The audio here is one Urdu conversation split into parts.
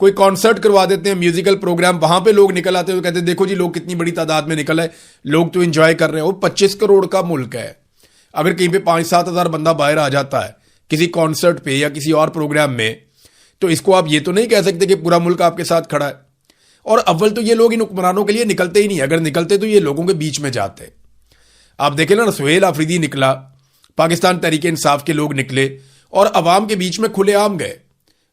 کوئی کانسرٹ کروا دیتے ہیں، میوزیکل پروگرام، وہاں پہ لوگ نکل آتے ہیں، کہتے ہیں دیکھو جی لوگ کتنی بڑی تعداد میں نکل آئے، لوگ تو انجوائے کر رہے ہیں۔ وہ 25 کروڑ کا ملک ہے، اگر کہیں پہ 5-7 ہزار بندہ باہر آ جاتا ہے کسی کانسرٹ پہ یا کسی اور پروگرام میں، تو اس کو آپ یہ تو نہیں کہہ سکتے کہ پورا ملک آپ کے ساتھ کھڑا ہے۔ اور اول تو یہ لوگ ان حکمرانوں کے لیے نکلتے ہی نہیں، اگر نکلتے تو یہ لوگوں کے بیچ میں جاتے۔ آپ دیکھیں نا، سہیل آفریدی نکلا، پاکستان تحریک انصاف کے لوگ نکلے اور عوام کے بیچ میں کھلے عام گئے،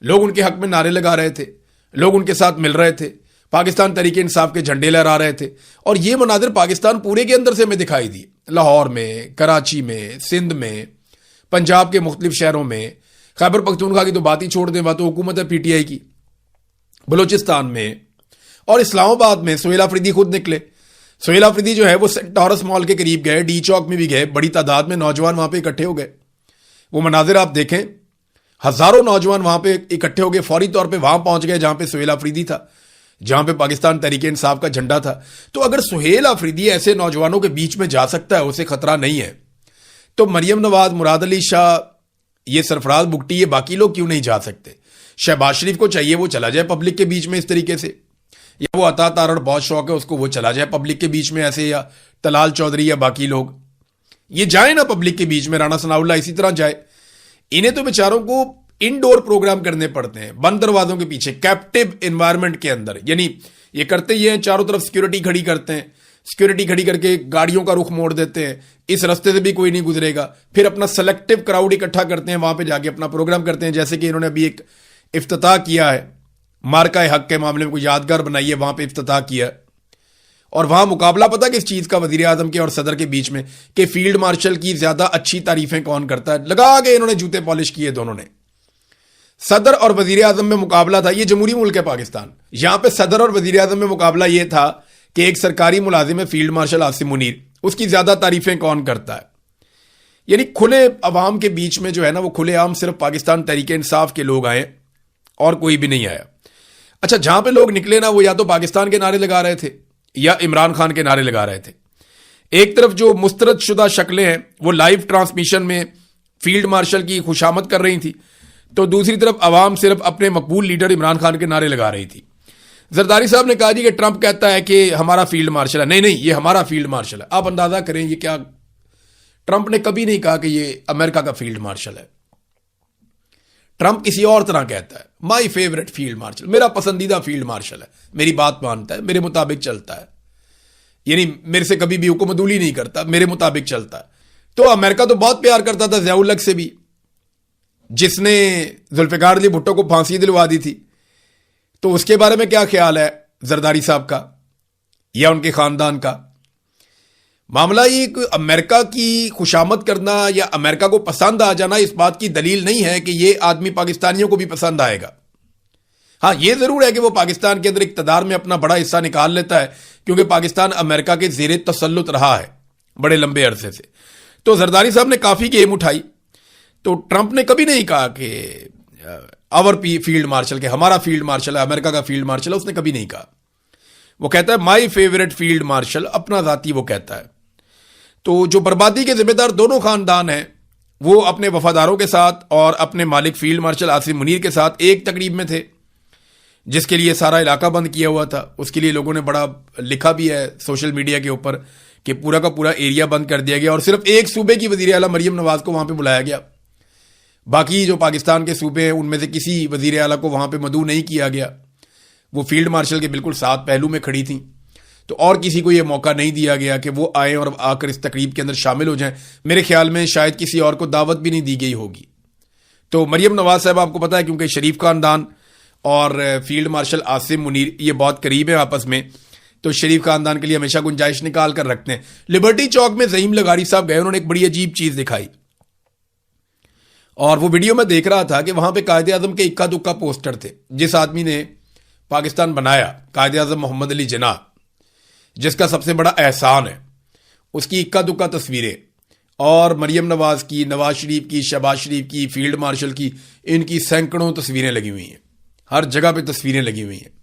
لوگ ان کے حق میں نعرے لگا رہے تھے، لوگ ان کے ساتھ مل رہے تھے، پاکستان تحریک انصاف کے جھنڈے لہرا رہے تھے۔ اور یہ مناظر پاکستان پورے کے اندر سے ہمیں دکھائی دی، لاہور میں، کراچی میں، سندھ میں، پنجاب کے مختلف شہروں میں، خیبر پختونخوا کی تو بات ہی چھوڑ دیں، وہاں تو حکومت ہے پی ٹی آئی کی، بلوچستان میں اور اسلام آباد میں سہیل آفریدی خود نکلے۔ سہیل آفریدی جو ہے وہ سینٹورس مال کے قریب گئے، ڈی چوک میں بھی گئے، بڑی تعداد میں نوجوان وہاں پہ اکٹھے ہو گئے۔ وہ مناظر آپ دیکھیں، ہزاروں نوجوان وہاں پہ اکٹھے ہو گئے، فوری طور پہ وہاں پہنچ گئے جہاں پہ سہیل آفریدی تھا، جہاں پہ پاکستان تحریک انصاف کا جھنڈا تھا۔ تو اگر سہیل آفریدی ایسے نوجوانوں کے بیچ میں جا سکتا ہے، اسے خطرہ نہیں ہے، تو مریم نواز، مراد علی شاہ، یہ سرفراز بگٹی، یہ باقی لوگ کیوں نہیں جا سکتے؟ شہباز شریف کو چاہیے وہ چلا جائے پبلک کے بیچ میں اس طریقے سے، یا وہ عطا تارڑ بہت شوق ہے اس کو، وہ چلا جائے پبلک کے بیچ میں ایسے، یا طلال چودھری یا باقی لوگ یہ جائیں نا پبلک کے بیچ میں، رانا ثناء اللہ اسی طرح جائے۔ انہیں تو بیچاروں کو انڈور پروگرام کرنے پڑتے ہیں بند دروازوں کے پیچھے، کیپٹیو انوائرمنٹ کے اندر، یعنی یہ کرتے یہ ہیں، چاروں طرف سیکورٹی کھڑی کرتے ہیں، سیکورٹی کھڑی کر کے گاڑیوں کا رخ موڑ دیتے ہیں، اس رستے سے بھی کوئی نہیں گزرے گا، پھر اپنا سلیکٹو کراؤڈ اکٹھا کرتے ہیں، وہاں پہ جا کے اپنا پروگرام کرتے ہیں، جیسے کہ انہوں نے ابھی ایک افتتاح کیا ہے مارکہ حق کے معاملے میں، کوئی یادگار بنائی ہے، وہاں پہ افتتاح کیا، اور وہاں مقابلہ پتہ کس چیز کا، وزیر اعظم کے اور صدر کے بیچ میں، کہ فیلڈ مارشل کی زیادہ اچھی تعریفیں کون کرتا ہے۔ لگا کے انہوں نے جوتے پالش کیے دونوں نے، صدر اور وزیر اعظم میں مقابلہ تھا۔ یہ جمہوری ملک ہے پاکستان، یہاں پہ صدر اور وزیر اعظم میں مقابلہ یہ تھا کہ ایک سرکاری ملازم ہے فیلڈ مارشل عاصم منیر، اس کی زیادہ تعریفیں کون کرتا ہے۔ یعنی کھلے عوام کے بیچ میں جو ہے نا، وہ کھلے عام صرف پاکستان تحریک انصاف کے لوگ آئے اور کوئی بھی نہیں آیا۔ اچھا، جہاں پہ لوگ نکلے نا، وہ یا تو پاکستان کے نعرے لگا رہے تھے یا عمران خان کے نعرے لگا رہے تھے۔ ایک طرف جو مسترد شدہ شکلیں ہیں وہ لائیو ٹرانسمیشن میں فیلڈ مارشل کی خوشامد کر رہی تھی، تو دوسری طرف عوام صرف اپنے مقبول لیڈر عمران خان کے نعرے لگا رہی تھی۔ زرداری صاحب نے کہا جی کہ ٹرمپ کہتا ہے کہ ہمارا فیلڈ مارشل ہے، نہیں یہ ہمارا فیلڈ مارشل ہے۔ آپ اندازہ کریں یہ کیا، ٹرمپ نے کبھی نہیں کہا کہ یہ امریکہ کا فیلڈ مارشل ہے، ٹرمپ کسی اور طرح کہتا ہے، مائی فیوریٹ فیلڈ مارشل، میرا پسندیدہ فیلڈ مارشل ہے، میری بات مانتا ہے، میرے مطابق چلتا ہے، یعنی میرے سے کبھی بھی حکم عدولی نہیں کرتا، میرے مطابق چلتا ہے۔ تو امریکہ تو بہت پیار کرتا تھا ضیاء الحق سے بھی، جس نے ذوالفقار علی بھٹو کو پھانسی دلوا دی تھی، تو اس کے بارے میں کیا خیال ہے زرداری صاحب کا یا ان کے خاندان کا؟ معاملہ یہ کہ امریکہ کی خوشامد کرنا یا امریکہ کو پسند آ جانا اس بات کی دلیل نہیں ہے کہ یہ آدمی پاکستانیوں کو بھی پسند آئے گا۔ ہاں یہ ضرور ہے کہ وہ پاکستان کے اندر اقتدار میں اپنا بڑا حصہ نکال لیتا ہے، کیونکہ پاکستان امریکہ کے زیر تسلط رہا ہے بڑے لمبے عرصے سے۔ تو زرداری صاحب نے کافی گیم اٹھائی، تو ٹرمپ نے کبھی نہیں کہا کہ آور فیلڈ مارشل، کہ ہمارا فیلڈ مارشل ہے، امریکہ کا فیلڈ مارشل ہے، اس نے کبھی نہیں کہا۔ وہ کہتا ہے مائی فیوریٹ فیلڈ مارشل، اپنا ذاتی وہ کہتا ہے۔ تو جو بربادی کے ذمہ دار دونوں خاندان ہیں، وہ اپنے وفاداروں کے ساتھ اور اپنے مالک فیلڈ مارشل عاصم منیر کے ساتھ ایک تقریب میں تھے، جس کے لیے سارا علاقہ بند کیا ہوا تھا۔ اس کے لیے لوگوں نے بڑا لکھا بھی ہے سوشل میڈیا کے اوپر کہ پورا کا پورا ایریا بند کر دیا گیا، اور صرف ایک صوبے کی وزیر اعلیٰ مریم نواز کو وہاں پہ بلایا گیا، باقی جو پاکستان کے صوبے ہیں ان میں سے کسی وزیر اعلیٰ کو وہاں پہ مدعو نہیں کیا گیا۔ وہ فیلڈ مارشل کے بالکل ساتھ پہلو میں کھڑی تھیں، تو اور کسی کو یہ موقع نہیں دیا گیا کہ وہ آئیں اور آ کر اس تقریب کے اندر شامل ہو جائیں۔ میرے خیال میں شاید کسی اور کو دعوت بھی نہیں دی گئی ہوگی۔ تو مریم نواز صاحب آپ کو پتا ہے، کیونکہ شریف خاندان اور فیلڈ مارشل عاصم منیر یہ بہت قریب ہیں آپس میں، تو شریف خاندان کے لیے ہمیشہ گنجائش نکال کر رکھتے ہیں۔ لبرٹی چوک میں زعیم لغاری صاحب گئے، انہوں نے ایک بڑی عجیب چیز دکھائی، اور وہ ویڈیو میں دیکھ رہا تھا کہ وہاں پہ قائد اعظم کے اکا دکا پوسٹر تھے۔ جس آدمی نے پاکستان بنایا، قائد اعظم محمد علی جناح، جس کا سب سے بڑا احسان ہے، اس کی اکا دکا تصویریں، اور مریم نواز کی، نواز شریف کی، شہباز شریف کی، فیلڈ مارشل کی، ان کی سینکڑوں تصویریں لگی ہوئی ہیں، ہر جگہ پہ تصویریں لگی ہوئی ہیں۔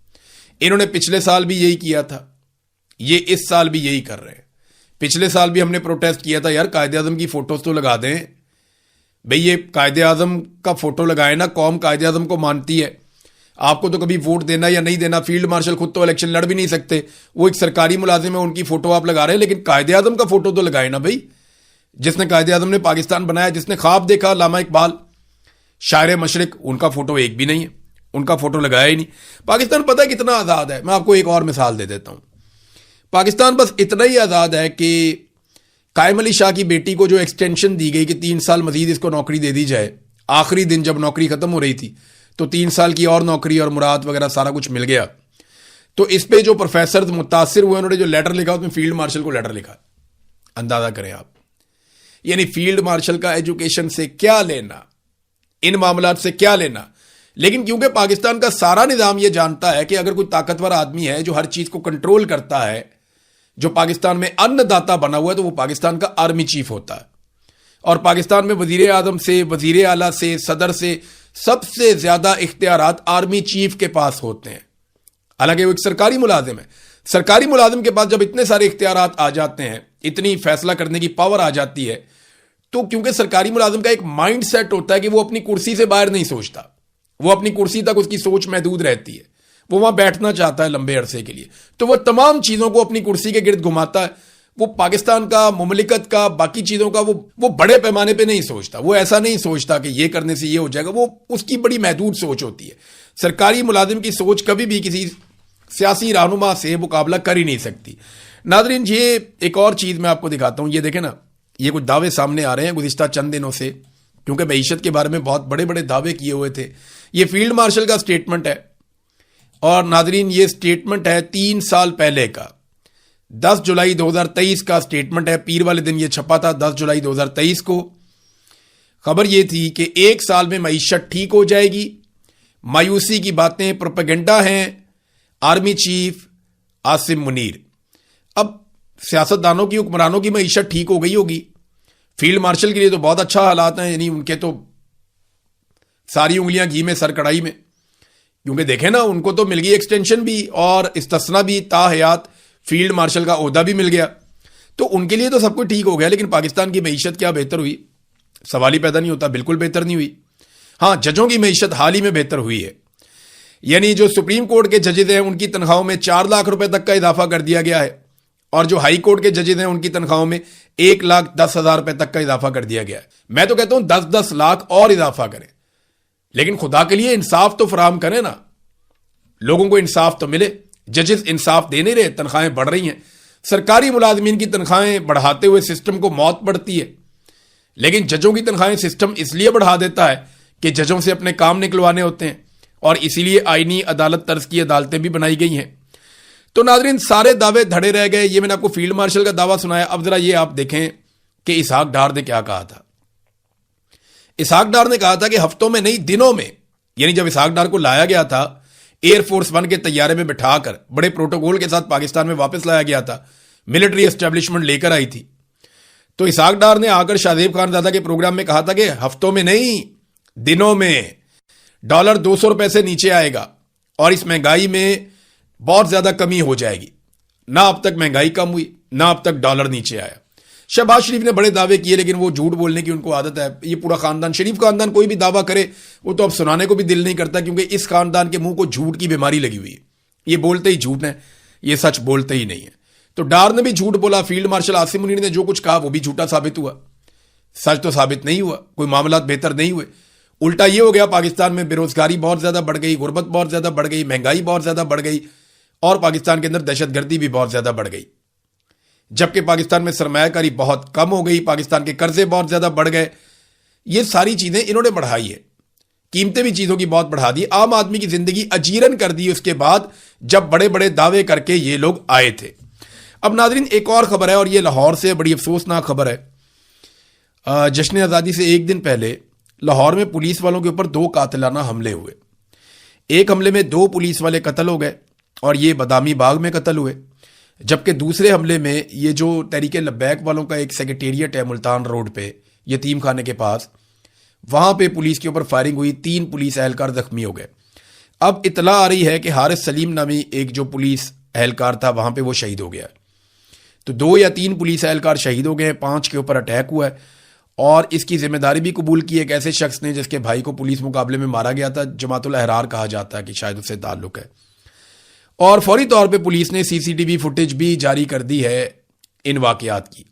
انہوں نے پچھلے سال بھی یہی کیا تھا، یہ اس سال بھی یہی کر رہے ہیں۔ پچھلے سال بھی ہم نے پروٹیسٹ کیا تھا، یار قائد اعظم کی فوٹوز تو لگا دیں بھئی، یہ قائد اعظم کا فوٹو لگائے نا، قوم قائد اعظم کو مانتی ہے۔ آپ کو تو کبھی ووٹ دینا یا نہیں دینا, فیلڈ مارشل خود تو الیکشن لڑ بھی نہیں سکتے, وہ ایک سرکاری ملازم ہے, ان کی فوٹو آپ لگا رہے ہیں, لیکن قائد اعظم کا فوٹو تو لگائے نا بھائی. جس نے قائد اعظم نے پاکستان بنایا, جس نے خواب دیکھا, علامہ اقبال شاعر مشرق, ان کا فوٹو ایک بھی نہیں ہے, ان کا فوٹو لگایا ہی نہیں. پاکستان پتہ ہے کتنا آزاد ہے, میں آپ کو ایک اور مثال دے دیتا ہوں. پاکستان بس اتنا ہی آزاد ہے کہ قائم علی شاہ کی بیٹی کو جو ایکسٹینشن دی گئی کہ 3 سال مزید اس کو نوکری دے دی جائے, آخری دن جب نوکری ختم ہو رہی تھی تو 3 سال کی اور نوکری اور مراد وغیرہ سارا کچھ مل گیا. تو اس پہ جو پروفیسر متاثر ہوئے, انہوں نے جو لیٹر لکھا اس میں فیلڈ مارشل کو لیٹر لکھا. اندازہ کریں آپ, یعنی فیلڈ مارشل کا ایجوکیشن سے کیا لینا, ان معاملات سے کیا لینا. لیکن کیونکہ پاکستان کا سارا نظام یہ جانتا ہے کہ اگر کوئی طاقتور آدمی ہے جو ہر چیز کو کنٹرول کرتا ہے, جو پاکستان میں ان داتا بنا ہوا ہے, تو وہ پاکستان کا آرمی چیف ہوتا ہے. اور پاکستان میں وزیر اعظم سے, وزیر اعلیٰ سے, صدر سے سب سے زیادہ اختیارات آرمی چیف کے پاس ہوتے ہیں. حالانکہ وہ ایک سرکاری ملازم ہے. سرکاری ملازم کے پاس جب اتنے سارے اختیارات آ جاتے ہیں, اتنی فیصلہ کرنے کی پاور آ جاتی ہے, تو کیونکہ سرکاری ملازم کا ایک مائنڈ سیٹ ہوتا ہے کہ وہ اپنی کرسی سے باہر نہیں سوچتا, وہ اپنی کرسی تک اس کی سوچ محدود رہتی ہے, وہ وہاں بیٹھنا چاہتا ہے لمبے عرصے کے لیے, تو وہ تمام چیزوں کو اپنی کرسی کے گرد گھماتا ہے. وہ پاکستان کا, مملکت کا, باقی چیزوں کا وہ بڑے پیمانے پہ نہیں سوچتا. وہ ایسا نہیں سوچتا کہ یہ کرنے سے یہ ہو جائے گا, وہ اس کی بڑی محدود سوچ ہوتی ہے. سرکاری ملازم کی سوچ کبھی بھی کسی سیاسی رہنما سے مقابلہ کر ہی نہیں سکتی. ناظرین, یہ ایک اور چیز میں آپ کو دکھاتا ہوں. یہ دیکھیں نا, یہ کچھ دعوے سامنے آ رہے ہیں گزشتہ چند دنوں سے, کیونکہ معیشت کے بارے میں بہت بڑے بڑے دعوے کیے ہوئے تھے. یہ فیلڈ مارشل کا سٹیٹمنٹ ہے, اور ناظرین یہ سٹیٹمنٹ ہے 3 سال پہلے کا, 10 جولائی 2023 کا سٹیٹمنٹ ہے. پیر والے دن یہ چھپا تھا 10 جولائی 2023 کو. خبر یہ تھی کہ 1 سال میں معیشت ٹھیک ہو جائے گی. مایوسی کی باتیں پروپیگنڈا ہیں. Army chief Asim Munir. اب سیاستدانوں کی, حکمرانوں کی معیشت ٹھیک ہو گئی ہوگی, فیلڈ مارشل کے لیے تو بہت اچھا حالات ہیں, یعنی ان کے تو ساری انگلیاں گھی میں سر کڑائی میں, کیونکہ دیکھیں نا ان کو تو مل گئی ایکسٹینشن بھی اور استثنا بھی, تا حیات فیلڈ مارشل کا عہدہ بھی مل گیا, تو ان کے لیے تو سب کچھ ٹھیک ہو گیا. لیکن پاکستان کی معیشت کیا بہتر ہوئی؟ سوال ہی پیدا نہیں ہوتا. بالکل بہتر نہیں ہوئی. ہاں, ججوں کی معیشت حال ہی میں بہتر ہوئی ہے. یعنی جو سپریم کورٹ کے ججز ہیں ان کی تنخواہوں میں 4 لاکھ روپے تک کا اضافہ کر دیا گیا ہے, اور جو ہائی کورٹ کے ججز ہیں ان کی تنخواہوں میں 1,10,000 روپے تک کا اضافہ کر دیا گیا ہے. میں تو کہتا ہوں 10-10 لاکھ اور اضافہ کریں, لیکن خدا کے لیے انصاف تو فراہم کریں نا, لوگوں کو انصاف تو ملے. ججز انصاف دے نہیں رہے, تنخواہیں بڑھ رہی ہیں. سرکاری ملازمین کی تنخواہیں بڑھاتے ہوئے سسٹم کو موت پڑتی ہے, لیکن ججوں کی تنخواہیں سسٹم اس لیے بڑھا دیتا ہے کہ ججوں سے اپنے کام نکلوانے ہوتے ہیں, اور اسی لیے آئینی عدالت طرز کی عدالتیں بھی بنائی گئی ہیں. تو ناظرین, سارے دعوے دھڑے رہ گئے. یہ میں نے آپ کو فیلڈ مارشل کا دعویٰ سنایا. اب ذرا یہ آپ دیکھیں کہ اسحاق ڈار نے کیا کہا تھا. اسحاق ڈار نے کہا تھا کہ ہفتوں میں نہیں, دنوں میں, یعنی جب اسحاق ڈار کو لایا گیا تھا ایئر فورس 1 کے طیارے میں بٹھا کر بڑے پروٹوکول کے ساتھ پاکستان میں واپس لایا گیا تھا, ملٹری اسٹیبلشمنٹ لے کر آئی تھی, تو اسحاق ڈار نے آ کر شاہزیب خان زادہ کے پروگرام میں کہا تھا کہ ہفتوں میں نہیں, دنوں میں ڈالر 200 روپے سے نیچے آئے گا, اور اس مہنگائی میں بہت زیادہ کمی ہو جائے گی. نہ اب تک مہنگائی کم ہوئی, نہ اب تک ڈالر نیچے آیا. شہباز شریف نے بڑے دعوے کیے, لیکن وہ جھوٹ بولنے کی ان کو عادت ہے. یہ پورا خاندان, شریف خاندان, کوئی بھی دعویٰ کرے وہ تو اب سنانے کو بھی دل نہیں کرتا, کیونکہ اس خاندان کے منہ کو جھوٹ کی بیماری لگی ہوئی ہے. یہ بولتے ہی جھوٹ ہے, یہ سچ بولتے ہی نہیں ہے. تو ڈار نے بھی جھوٹ بولا, فیلڈ مارشل عاصم منیر نے جو کچھ کہا وہ بھی جھوٹا ثابت ہوا, سچ تو ثابت نہیں ہوا, کوئی معاملات بہتر نہیں ہوئے. الٹا یہ ہو گیا, پاکستان میں بے روزگاری بہت زیادہ بڑھ گئی, غربت بہت زیادہ بڑھ گئی, مہنگائی بہت زیادہ بڑھ گئی, اور پاکستان کے اندر دہشت گردی بھی بہت زیادہ بڑھ گئی. جبکہ پاکستان میں سرمایہ کاری بہت کم ہو گئی, پاکستان کے قرضے بہت زیادہ بڑھ گئے. یہ ساری چیزیں انہوں نے بڑھائی ہے, قیمتیں بھی چیزوں کی بہت بڑھا دی, عام آدمی کی زندگی اجیرن کر دی اس کے بعد جب بڑے بڑے دعوے کر کے یہ لوگ آئے تھے. اب ناظرین, ایک اور خبر ہے, اور یہ لاہور سے بڑی افسوسناک خبر ہے. جشن آزادی سے ایک دن پہلے لاہور میں پولیس والوں کے اوپر 2 قاتلانہ حملے ہوئے. ایک حملے میں 2 پولیس والے قتل ہو گئے, اور یہ بادامی باغ میں قتل ہوئے. جبکہ دوسرے حملے میں یہ جو تحریک لبیک والوں کا ایک سیکریٹریٹ ہے ملتان روڈ پہ یتیم خانے کے پاس, وہاں پہ پولیس کے اوپر فائرنگ ہوئی, 3 پولیس اہلکار زخمی ہو گئے. اب اطلاع آ رہی ہے کہ حارث سلیم نامی ایک جو پولیس اہلکار تھا وہاں پہ وہ شہید ہو گیا. تو 2 یا 3 پولیس اہلکار شہید ہو گئے, 5 کے اوپر اٹیک ہوا ہے, اور اس کی ذمہ داری بھی قبول کی ایک ایسے شخص نے جس کے بھائی کو پولیس مقابلے میں مارا گیا تھا. جماعت الاحرار کہا جاتا ہے کہ شاید اس سے تعلق ہے. اور فوری طور پہ پولیس نے CCTV فوٹیج بھی جاری کر دی ہے ان واقعات کی.